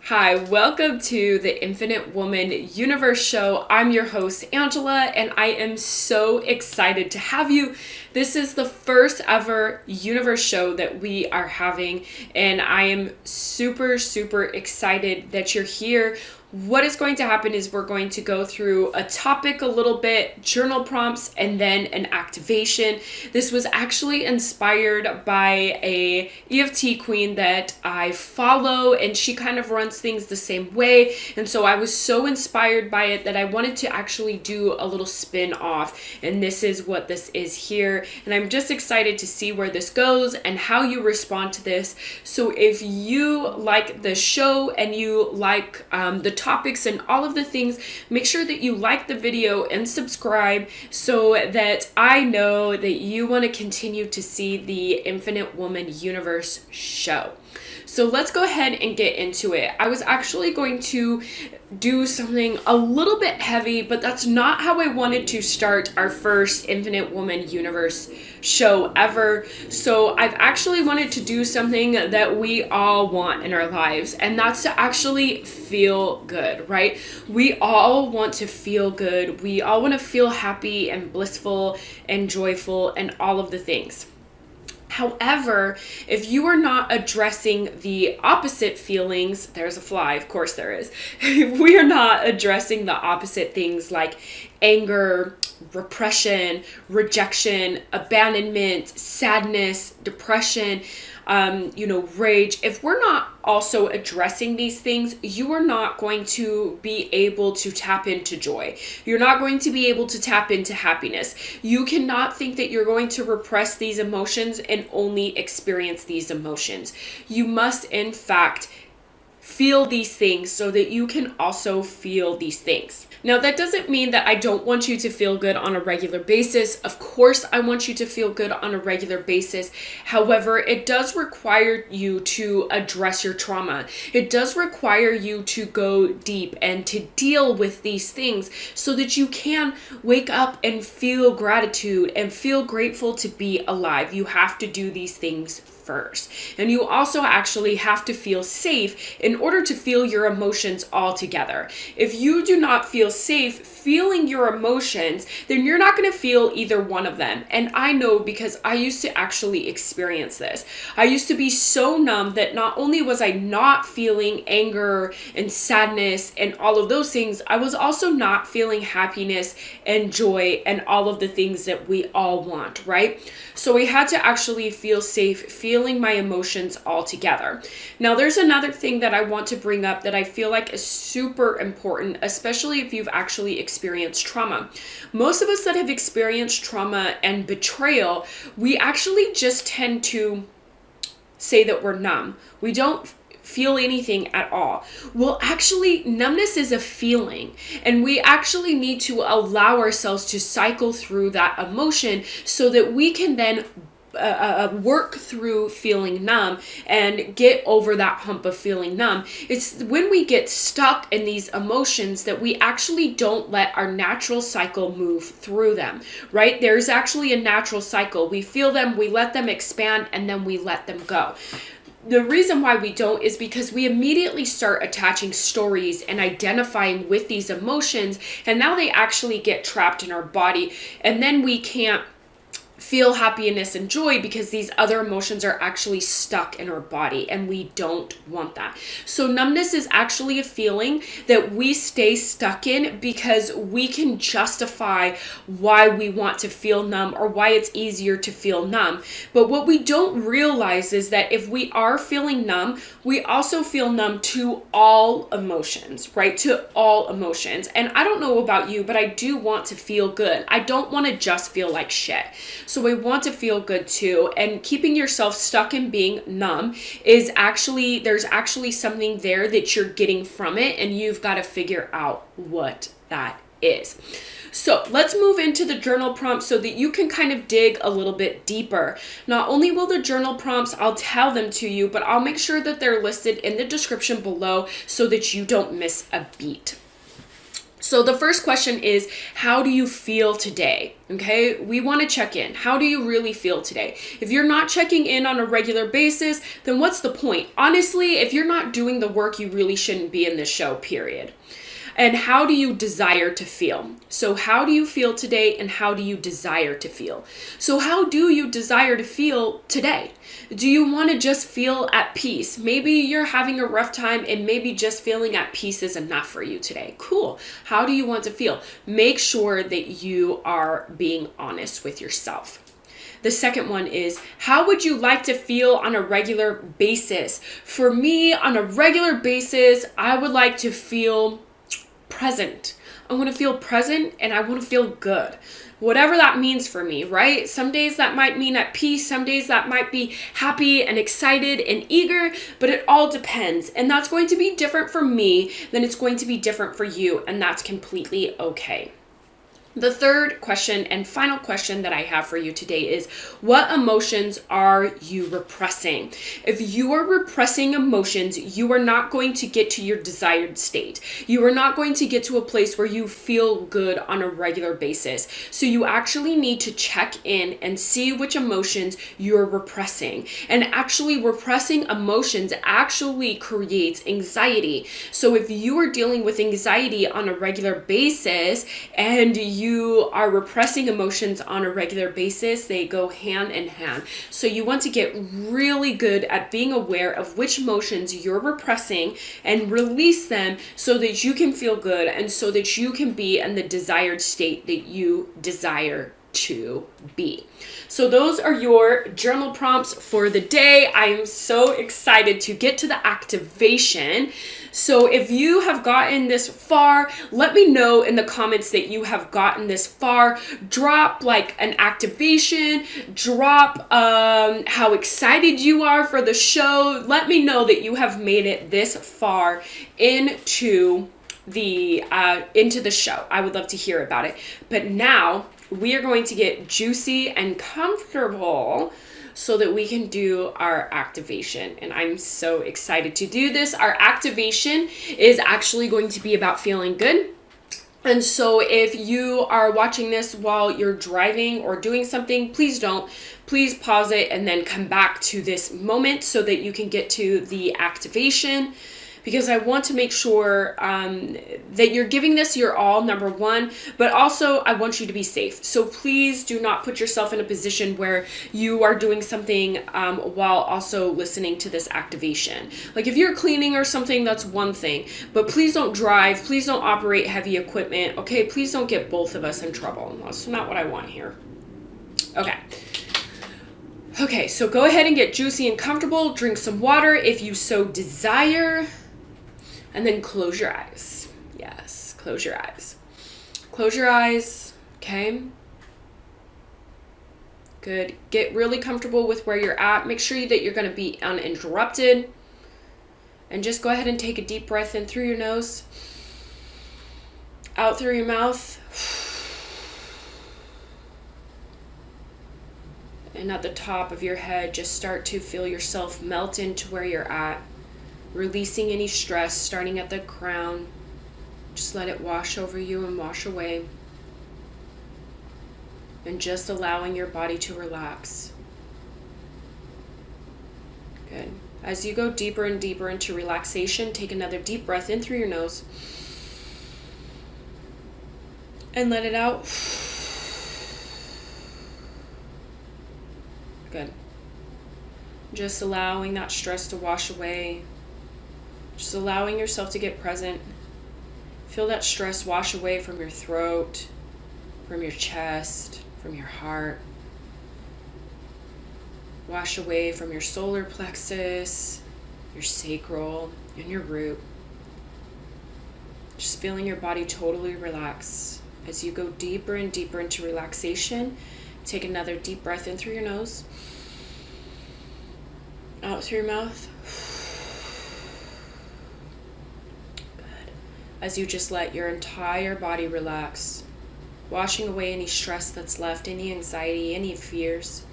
Hi, welcome to the Infinite Woman Universe Show. I'm your host, Angela, and I am so excited to have you. This is the first ever Universe show that we are having, and I am super excited that you're here. What is going to happen is we're going to go through a topic a little bit, journal prompts, and then an activation. This was actually inspired by a EFT queen that I follow, and she kind of runs things the same way. And so I was so inspired by it that I wanted to actually do a little spin off. And this is what this is here. And I'm just excited to see where this goes and how you respond to this. So if you like the show and you like the topics and all of the things, make sure that you like the video and subscribe so that I know that you want to continue to see the Infinite Woman Universe show. So let's go ahead and get into it. I was actually going to do something a little bit heavy, but that's not how I wanted to start our first Infinite Woman Universe show ever. So I've actually wanted to do something that we all want in our lives, and that's to actually feel good, right? We all want to feel good. We all want to feel happy and blissful and joyful and all of the things. However, if you are not addressing the opposite feelings, there's a fly, of course there is. If we are not addressing the opposite things like anger, repression, rejection, abandonment, sadness, depression, rage, if we're not also addressing these things, you are not going to be able to tap into joy. You're not going to be able to tap into happiness. You cannot think that you're going to repress these emotions and only experience these emotions. You must, in fact, feel these things so that you can also feel these things. Now, that doesn't mean that I don't want you to feel good on a regular basis. Of course, I want you to feel good on a regular basis. However, it does require you to address your trauma. It does require you to go deep and to deal with these things so that you can wake up and feel gratitude and feel grateful to be alive. You have to do these things first. And you also actually have to feel safe in order to feel your emotions all together. If you do not feel safe feeling your emotions, then you're not going to feel either one of them. And I know because I used to actually experience this. I used to be so numb that not only was I not feeling anger and sadness and all of those things, I was also not feeling happiness and joy and all of the things that we all want, right? So we had to actually feel safe feeling my emotions all together. Now, there's another thing that I want to bring up that I feel like is super important, especially if you've actually experienced trauma. Most of us that have experienced trauma and betrayal, we actually just tend to say that we're numb. We don't feel anything at all. Well, actually, numbness is a feeling, and we actually need to allow ourselves to cycle through that emotion so that we can then work through feeling numb and get over that hump of feeling numb. It's when we get stuck in these emotions that we actually don't let our natural cycle move through them, right? There's actually a natural cycle. We feel them, we let them expand, and then we let them go. The reason why we don't is because we immediately start attaching stories and identifying with these emotions, and now they actually get trapped in our body, and then we can't feel happiness and joy because these other emotions are actually stuck in our body, and we don't want that. So numbness is actually a feeling that we stay stuck in because we can justify why we want to feel numb or why it's easier to feel numb. But what we don't realize is that if we are feeling numb, we also feel numb to all emotions, right? To all emotions. And I don't know about you, but I do want to feel good. I don't want to just feel like shit. So I want to feel good too. And keeping yourself stuck in being numb is actually, there's actually something there that you're getting from it, and you've got to figure out what that is. So let's move into the journal prompts so that you can kind of dig a little bit deeper. Not only will the journal prompts, I'll tell them to you, but I'll make sure that they're listed in the description below so that you don't miss a beat. So the first question is, how do you feel today? Okay, we want to check in. How do you really feel today? If you're not checking in on a regular basis, then what's the point? Honestly, if you're not doing the work, you really shouldn't be in this show, period. And how do you desire to feel? So how do you feel today, and how do you desire to feel? So how do you desire to feel today? Do you want to just feel at peace? Maybe you're having a rough time and maybe just feeling at peace is enough for you today. Cool. How do you want to feel? Make sure that you are being honest with yourself. The second one is, how would you like to feel on a regular basis? For me, on a regular basis, I would like to feel present. I want to feel present and I want to feel good. Whatever that means for me, right? Some days that might mean at peace. Some days that might be happy and excited and eager, but it all depends. And that's going to be different for me than it's going to be different for you. And that's completely okay. The third question and final question that I have for you today is, what emotions are you repressing? If you are repressing emotions, you are not going to get to your desired state. You are not going to get to a place where you feel good on a regular basis. So you actually need to check in and see which emotions you're repressing. And actually repressing emotions actually creates anxiety. So if you are dealing with anxiety on a regular basis and you are repressing emotions on a regular basis, they go hand in hand. So you want to get really good at being aware of which emotions you're repressing and release them so that you can feel good and so that you can be in the desired state that you desire to be. So those are your journal prompts for the day. I am so excited to get to the activation. So if you have gotten this far, let me know in the comments that you have gotten this far. Drop like an activation, drop how excited you are for the show. Let me know that you have made it this far into the show. I would love to hear about it. But now we are going to get juicy and comfortable so that we can do our activation. And I'm so excited to do this. Our activation is actually going to be about feeling good. And so if you are watching this while you're driving or doing something, please don't. Please pause it and then come back to this moment so that you can get to the activation. Because I want to make sure that you're giving this your all, number one, but also I want you to be safe. So please do not put yourself in a position where you are doing something while also listening to this activation. Like if you're cleaning or something, that's one thing, but please don't drive. Please don't operate heavy equipment. Okay, please don't get both of us in trouble. That's not what I want here. Okay, so go ahead and get juicy and comfortable. Drink some water if you so desire. And then close your eyes. Yes, close your eyes. Close your eyes, okay? Good. Get really comfortable with where you're at. Make sure that you're going to be uninterrupted. And just go ahead and take a deep breath in through your nose. Out through your mouth. And at the top of your head, just start to feel yourself melt into where you're at. Releasing any stress, starting at the crown. Just let it wash over you and wash away. And just allowing your body to relax. Good. As you go deeper and deeper into relaxation, take another deep breath in through your nose. And let it out. Good. Just allowing that stress to wash away. Just allowing yourself to get present. Feel that stress wash away from your throat, from your chest, from your heart. Wash away from your solar plexus, your sacral, and your root. Just feeling your body totally relax. As you go deeper and deeper into relaxation, take another deep breath in through your nose. Out through your mouth. As you just let your entire body relax, washing away any stress that's left, any anxiety, any fears,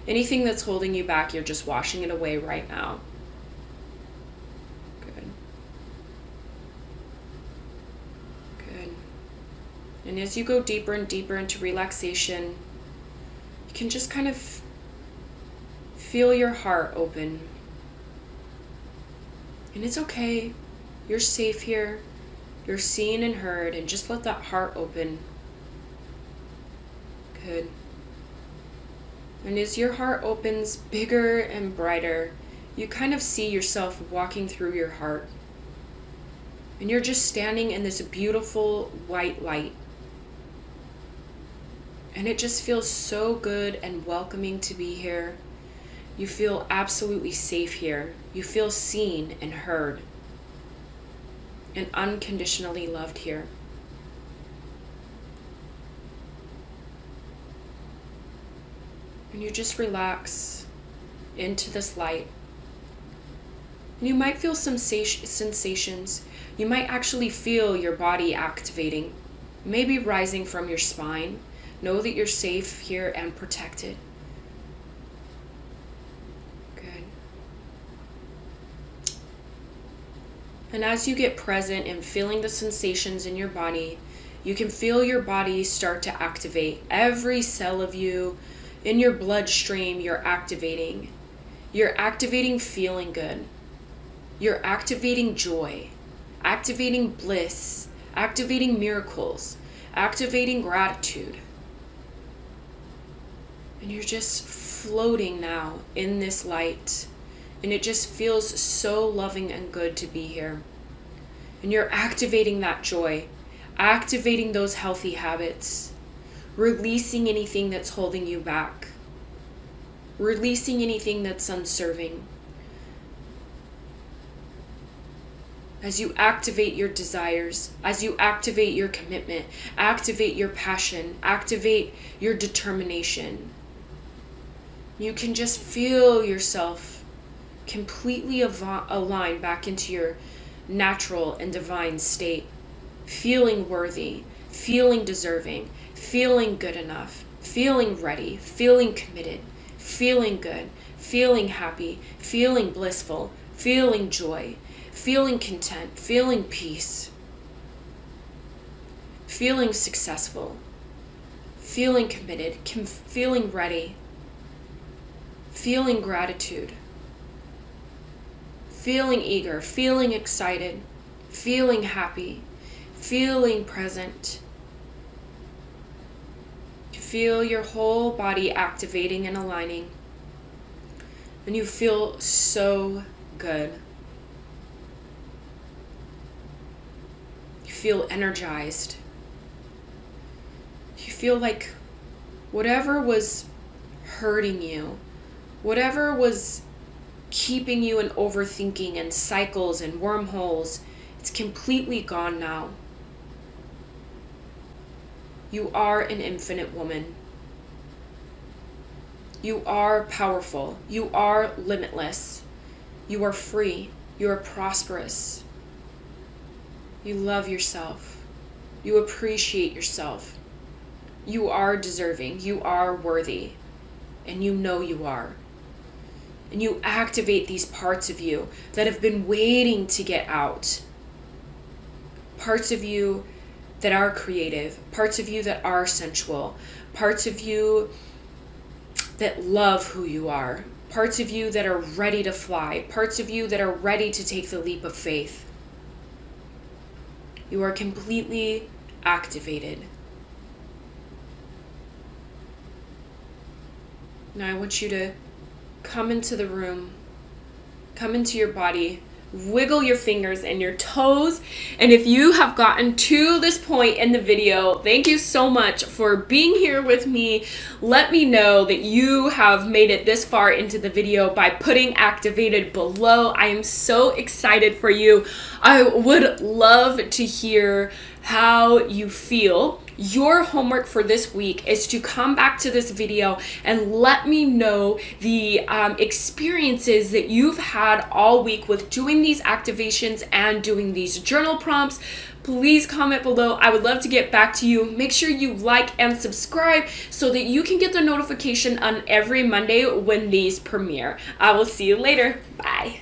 anything that's holding you back, you're just washing it away right now. Good. Good. And as you go deeper and deeper into relaxation, you can just kind of feel your heart open. And it's okay. You're safe here. You're seen and heard, and just let that heart open. Good. And as your heart opens bigger and brighter, you kind of see yourself walking through your heart. And you're just standing in this beautiful white light. And it just feels so good and welcoming to be here. You feel absolutely safe here. You feel seen and heard. And unconditionally loved here. And you just relax into this light. And you might feel some sensations. You might actually feel your body activating, maybe rising from your spine. Know that you're safe here and protected. Good. And as you get present and feeling the sensations in your body, you can feel your body start to activate. Every cell of you in your bloodstream, you're activating. You're activating feeling good. You're activating joy, activating bliss, activating miracles, activating gratitude. And you're just floating now in this light. And it just feels so loving and good to be here. And you're activating that joy, activating those healthy habits, releasing anything that's holding you back, releasing anything that's unserving. As you activate your desires, as you activate your commitment, activate your passion, activate your determination, you can just feel yourself completely align back into your natural and divine state, feeling worthy, feeling deserving, feeling good enough, feeling ready, feeling committed, feeling good, feeling happy, feeling blissful, feeling joy, feeling content, feeling peace, feeling successful, feeling committed, feeling ready, feeling gratitude, feeling eager, feeling excited, feeling happy, feeling present. Feel your whole body activating and aligning. And you feel so good. You feel energized. You feel like whatever was hurting you, whatever was keeping you in overthinking and cycles and wormholes, it's completely gone now. You are an infinite woman. You are powerful. You are limitless. You are free. You are prosperous. You love yourself. You appreciate yourself. You are deserving. You are worthy. And you know you are. And you activate these parts of you that have been waiting to get out. Parts of you that are creative, parts of you that are sensual, parts of you that love who you are, parts of you that are ready to fly, parts of you that are ready to take the leap of faith. You are completely activated. Now I want you to come into the room, come into your body, wiggle your fingers and your toes. And if you have gotten to this point in the video, thank you so much for being here with me. Let me know that you have made it this far into the video by putting activated below. I am so excited for you. I would love to hear how you feel. Your homework for this week is to come back to this video and let me know the experiences that you've had all week with doing these activations and doing these journal prompts. Please comment below. I would love to get back to you. Make sure you like and subscribe so that you can get the notification on every Monday when these premiere. I will see you later. Bye.